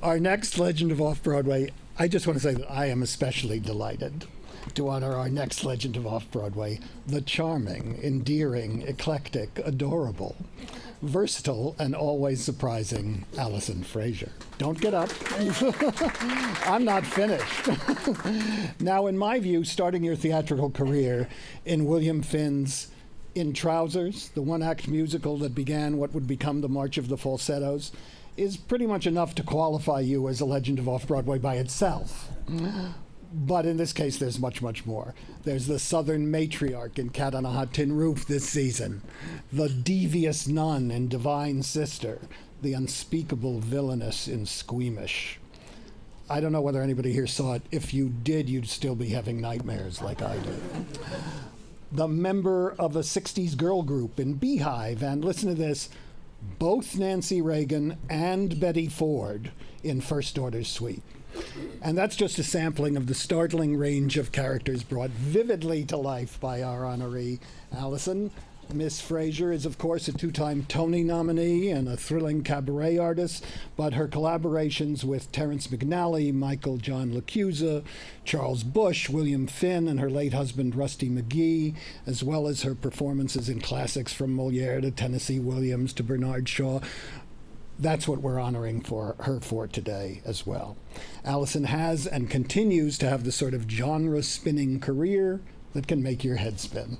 Our next legend of Off-Broadway, I just want to say that I am especially delighted to honor our next legend of Off-Broadway, the charming, endearing, eclectic, adorable, versatile, and always surprising Alison Fraser. Don't get up. I'm not finished. Now, in my view, starting your theatrical career in William Finn's In Trousers, the one-act musical that began what would become the March of the Falsettos, is pretty much enough to qualify you as a legend of Off-Broadway by itself. But in this case, there's much, much more. There's the Southern matriarch in Cat on a Hot Tin Roof this season, the devious nun in Divine Sister, the unspeakable villainess in Squeamish. I don't know whether anybody here saw it. If you did, you'd still be having nightmares like I do. The member of a 60s girl group in Beehive, and listen to this, both Nancy Reagan and Betty Ford in First Order's Suite. And that's just a sampling of the startling range of characters brought vividly to life by our honoree, Alison. Miss Fraser is, of course, a two-time Tony nominee and a thrilling cabaret artist, but her collaborations with Terrence McNally, Michael John LaChiusa, Charles Bush, William Finn, and her late husband, Rusty McGee, as well as her performances in classics from Moliere to Tennessee Williams to Bernard Shaw, that's what we're honoring her for today as well. Alison has and continues to have the sort of genre-spinning career that can make your head spin.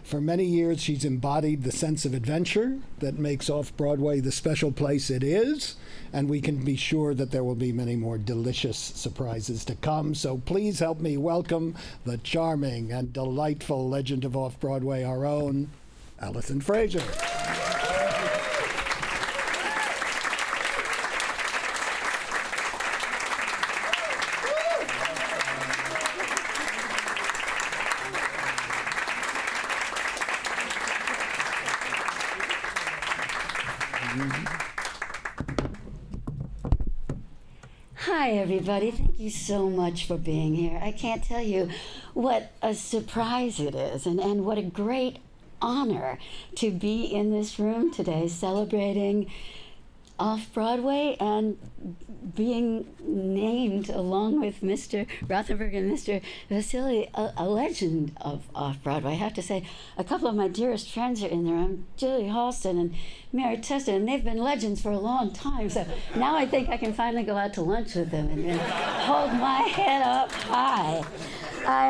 For many years, she's embodied the sense of adventure that makes Off-Broadway the special place it is, and we can be sure that there will be many more delicious surprises to come. So please help me welcome the charming and delightful legend of Off-Broadway, our own Alison Fraser. Hi, everybody. Thank you so much for being here. I can't tell you what a surprise it is and what a great honor to be in this room today celebrating Off-Broadway and being named, along with Mr. Rothenberg and Mr. Vasily, a legend of Off-Broadway. I have to say, a couple of my dearest friends are in there. I'm Julie Halston and Mary Testa, and they've been legends for a long time. So now I think I can finally go out to lunch with them and hold my head up high. I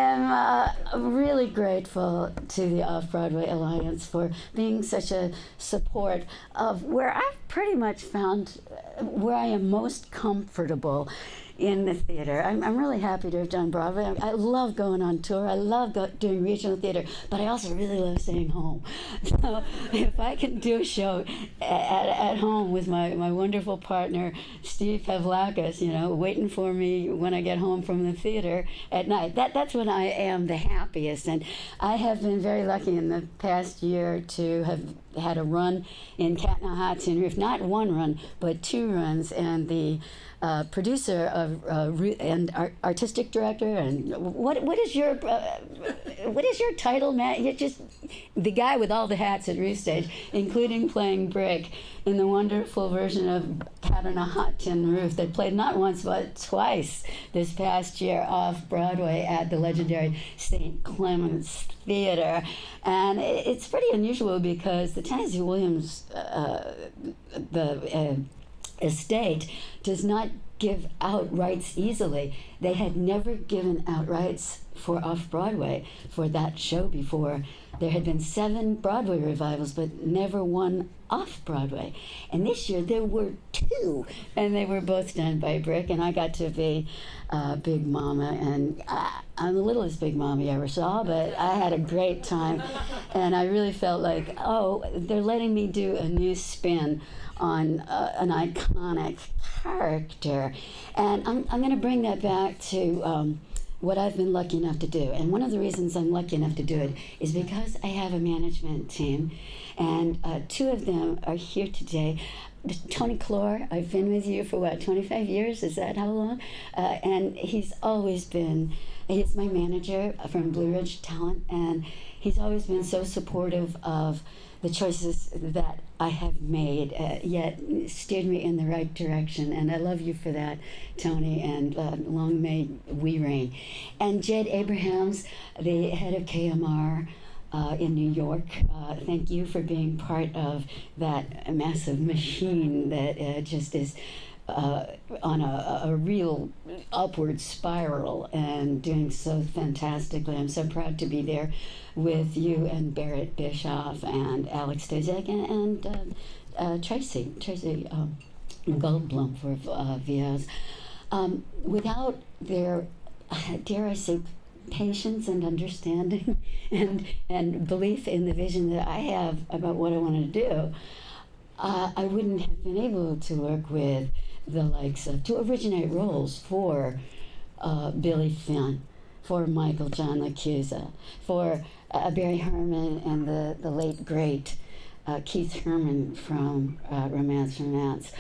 am really grateful to the Off-Broadway Alliance for being such a support of where I've pretty much found where I am most comfortable in the theater. I'm really happy to have done Broadway. I love going on tour. I love doing regional theater, but I also really love staying home. So if I can do a show at home with my wonderful partner, Steve Pavlakis, waiting for me when I get home from the theater at night, that's when I am the happiest. And I have been very lucky in the past year to have had a run in Cat on a Hot Tin Roof, not one run, but two runs, and the producer of and artistic director, and what is your title, Matt? You're just the guy with all the hats at Roof Stage, including playing Brick in the wonderful version of Cat on a Hot Tin Roof that played not once but twice this past year Off-Broadway at the legendary St. Clements Theater. And it's pretty unusual because the Tennessee Williams estate does not give out rights easily. They had never given out rights for Off-Broadway for that show before. There had been 7 Broadway revivals, but never one Off-Broadway. And this year there were 2, and they were both done by Brick, and I got to be Big Mama, and I'm the littlest Big Mama you ever saw, but I had a great time, and I really felt like, they're letting me do a new spin on an iconic character. And I'm going to bring that back to what I've been lucky enough to do. And one of the reasons I'm lucky enough to do it is because I have a management team, and 2 of them are here today. Tony Clore, I've been with you for 25 years? Is that how long? And he's my manager from Blue Ridge Talent, and he's always been so supportive of the choices that I have made, yet steered me in the right direction. And I love you for that, Tony, and long may we reign. And Jed Abrahams, the head of KMR in New York, thank you for being part of that massive machine that just is on a real upward spiral and doing so fantastically. I'm so proud to be there with you and Barrett Bischoff and Alex Stozek and Tracy Goldblum for VOs. Without their, dare I say, patience and understanding and belief in the vision that I have about what I want to do, I wouldn't have been able to work with the likes of, to originate roles for Billy Finn, for Michael John LaChiusa, for Barry Herman and the late great Keith Herman from Romance.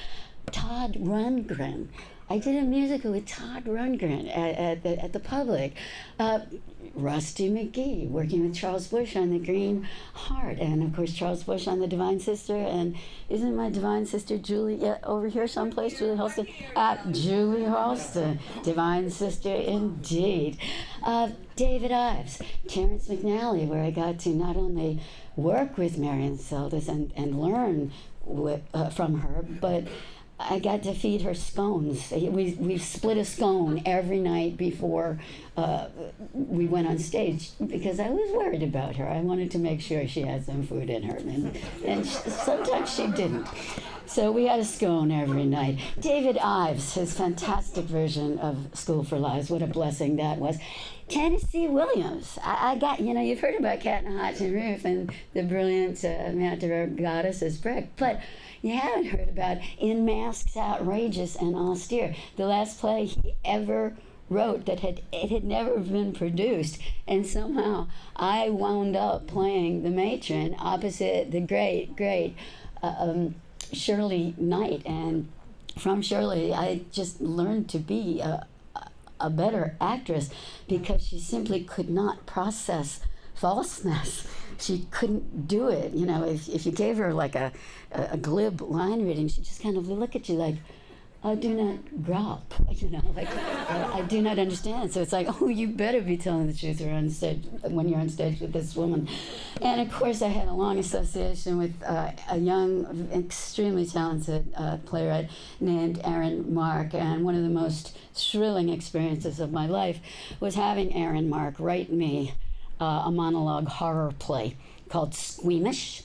Todd Rundgren. I did a musical with Todd Rundgren at the Public. Rusty McGee, working with Charles Bush on The Green Heart, and of course Charles Bush on The Divine Sister. And isn't my divine sister Julie over here someplace? Julie Halston. Julie Halston, divine sister indeed. David Ives, Terrence McNally, where I got to not only work with Marion Seldes and learn from her, but I got to feed her scones. We split a scone every night before we went on stage because I was worried about her. I wanted to make sure she had some food in her, and sometimes she didn't. So we had a scone every night. David Ives, his fantastic version of School for Lies, what a blessing that was. Tennessee Williams. I got, you've heard about Cat in a Hot Tin Roof and the brilliant Manta Goddess as Brecht, but you haven't heard about In Masks, Outrageous and Austere, the last play he ever wrote that had never been produced, and somehow I wound up playing the matron opposite the great Shirley Knight, and from Shirley I just learned to be a better actress because she simply could not process falseness. She couldn't do it. If you gave her like a glib line reading, she'd just kind of look at you like, I do not grop, I do not understand. So it's like, oh, you better be telling the truth when you're on stage with this woman. And of course, I had a long association with a young, extremely talented playwright named Aaron Mark. And one of the most thrilling experiences of my life was having Aaron Mark write me a monologue horror play called Squeamish.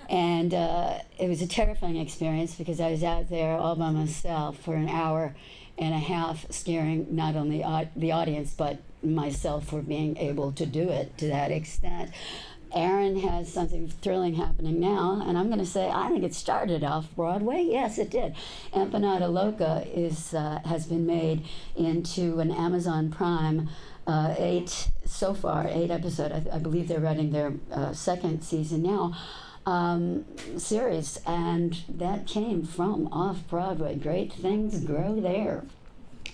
And it was a terrifying experience because I was out there all by myself for an hour and a half, scaring not only the audience but myself for being able to do it to that extent. Aaron has something thrilling happening now, and I'm going to say I think it started Off-Broadway. Yes, it did. Empanada Loca has been made into an Amazon Prime 8 episode. I believe they're writing their second season now. Series, and that came from Off-Broadway. Great things grow there.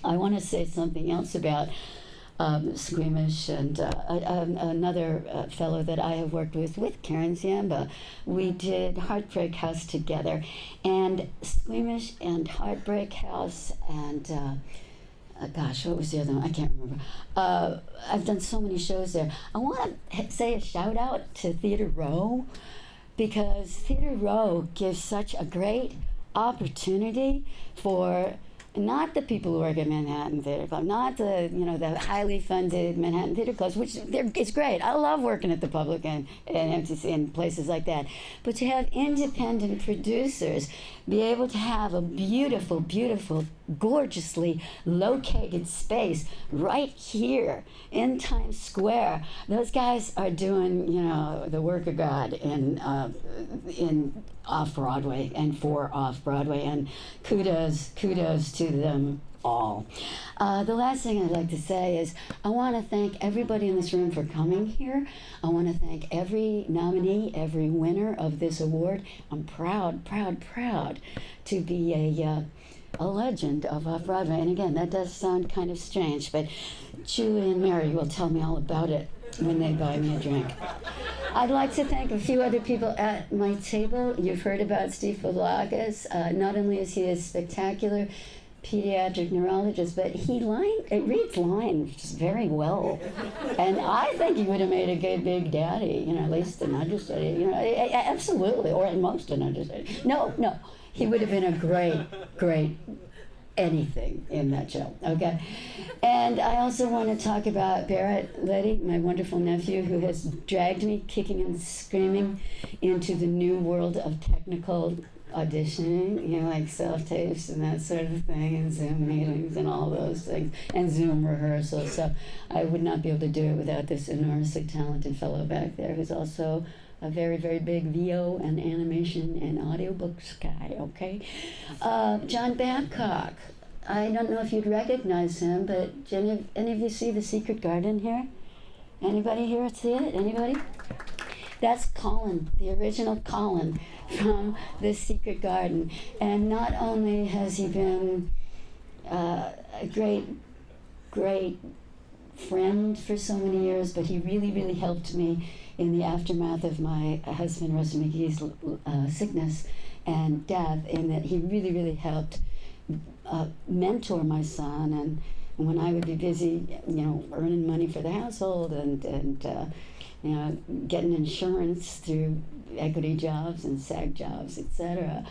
I want to say something else about Squeamish and another fellow that I have worked with Karen Ziemba. We did Heartbreak House together, and Squeamish and Heartbreak House and what was the other one? I can't remember. I've done so many shows there. I want to say a shout out to Theater Row, because Theater Row gives such a great opportunity for not the people who work at Manhattan Theater Club, not the highly funded Manhattan Theater Clubs, which it's great. I love working at the Public and MTC and places like that. But to have independent producers be able to have a beautiful, beautiful, gorgeously located space right here in Times Square. Those guys are doing, the work of God in Off-Broadway and for Off-Broadway, and kudos to them all. The last thing I'd like to say is I want to thank everybody in this room for coming here. I want to thank every nominee, every winner of this award. I'm proud to be a legend of Off-Broadway. And again, that does sound kind of strange, but Julie and Mary will tell me all about it when they buy me a drink. I'd like to thank a few other people at my table. You've heard about Steve Polakis. Not only is he a spectacular pediatric neurologist, but he reads lines very well. And I think he would have made a good big daddy, at least an understudy, absolutely, or at most an understudy. No, he would have been a great anything in that show, okay? And I also want to talk about Barrett Letty, my wonderful nephew, who has dragged me kicking and screaming into the new world of technical auditioning, like self-tapes and that sort of thing, and Zoom meetings and all those things, and Zoom rehearsals. So I would not be able to do it without this enormously talented fellow back there who's also a very, very big VO and animation and audiobooks guy, okay? John Babcock. I don't know if you'd recognize him, but any of you see The Secret Garden here? Anybody here see it? Anybody? That's Colin, the original Colin from The Secret Garden. And not only has he been a great friend for so many years, but he really, really helped me in the aftermath of my husband, Rusty McGee's sickness and death, in that he really, really helped mentor my son. And when I would be busy, earning money for the household and getting insurance through equity jobs and SAG jobs, etc.,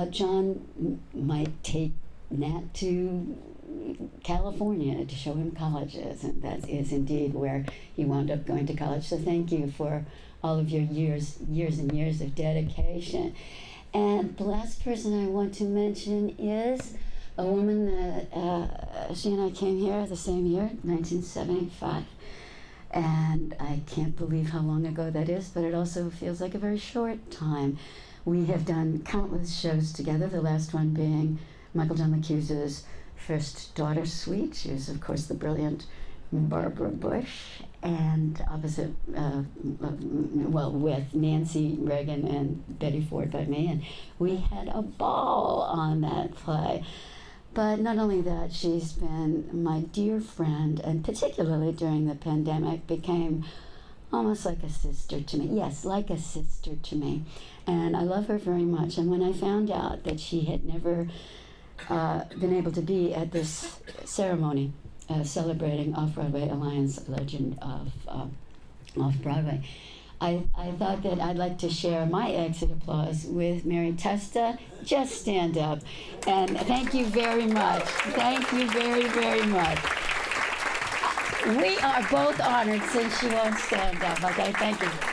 John might take Nat to California to show him colleges, and that is indeed where he wound up going to college. So thank you for all of your years and years of dedication. And the last person I want to mention is a woman that she and I came here the same year, 1975. And I can't believe how long ago that is, but it also feels like a very short time. We have done countless shows together, the last one being Michael John LaCusa's First Daughter Suite. She was, of course, the brilliant Barbara Bush, and opposite, with Nancy Reagan and Betty Ford by me, and we had a ball on that play. But not only that, she's been my dear friend, and particularly during the pandemic, became almost like a sister to me. Yes, like a sister to me. And I love her very much. And when I found out that she had never been able to be at this ceremony celebrating Off-Broadway Alliance Legend of Off-Broadway, I thought that I'd like to share my exit applause with Mary Testa. Just stand up. And thank you very much. Thank you very, very much. We are both honored since she won't stand up. Okay, thank you.